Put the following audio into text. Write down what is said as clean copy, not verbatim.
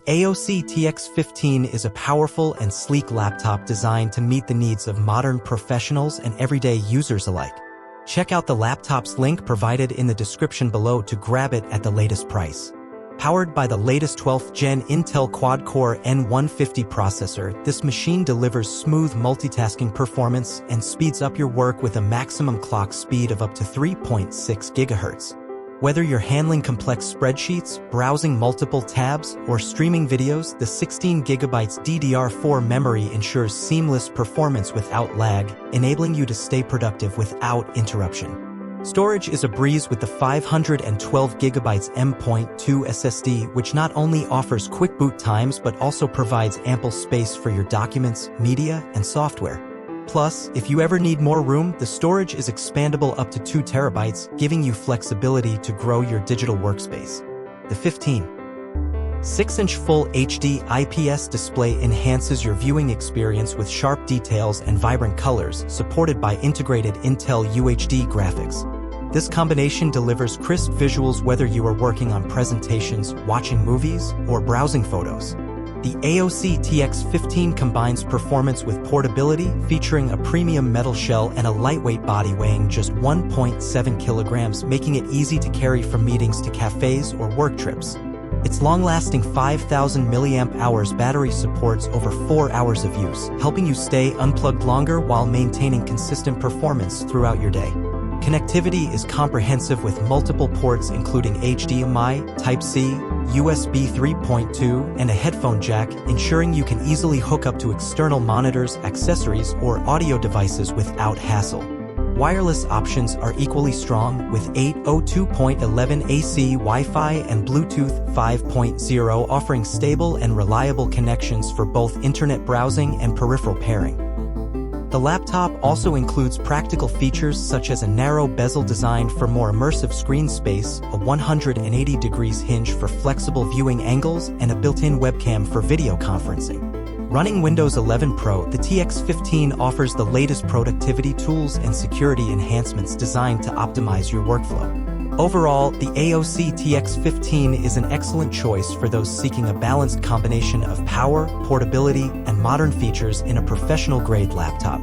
The AOC TX15 is a powerful and sleek laptop designed to meet the needs of modern professionals and everyday users alike. Check out the laptop's link provided in the description below to grab it at the latest price. Powered by the latest 12th Gen Intel Quad-Core N150 processor, this machine delivers smooth multitasking performance and speeds up your work with a maximum clock speed of up to 3.6 GHz. Whether you're handling complex spreadsheets, browsing multiple tabs, or streaming videos, the 16GB DDR4 memory ensures seamless performance without lag, enabling you to stay productive without interruption. Storage is a breeze with the 512GB M.2 SSD, which not only offers quick boot times but also provides ample space for your documents, media, and software. Plus, if you ever need more room, the storage is expandable up to 2 TB, giving you flexibility to grow your digital workspace. The 15.6-inch Full HD IPS display enhances your viewing experience with sharp details and vibrant colors, supported by integrated Intel UHD graphics. This combination delivers crisp visuals whether you are working on presentations, watching movies, or browsing photos. The AOC TX15 combines performance with portability, featuring a premium metal shell and a lightweight body weighing just 1.7 kilograms, making it easy to carry from meetings to cafes or work trips. Its long-lasting 5,000 mAh battery supports over 4 hours of use, helping you stay unplugged longer while maintaining consistent performance throughout your day. Connectivity is comprehensive with multiple ports including HDMI, Type-C, USB 3.2, and a headphone jack, ensuring you can easily hook up to external monitors, accessories, or audio devices without hassle. Wireless options are equally strong, with 802.11 AC Wi-Fi and Bluetooth 5.0 offering stable and reliable connections for both internet browsing and peripheral pairing. The laptop also includes practical features such as a narrow bezel design for more immersive screen space, a 180 degrees hinge for flexible viewing angles, and a built-in webcam for video conferencing. Running Windows 11 Pro, the TX15 offers the latest productivity tools and security enhancements designed to optimize your workflow. Overall, the AOC TX15 is an excellent choice for those seeking a balanced combination of power, portability, and modern features in a professional-grade laptop.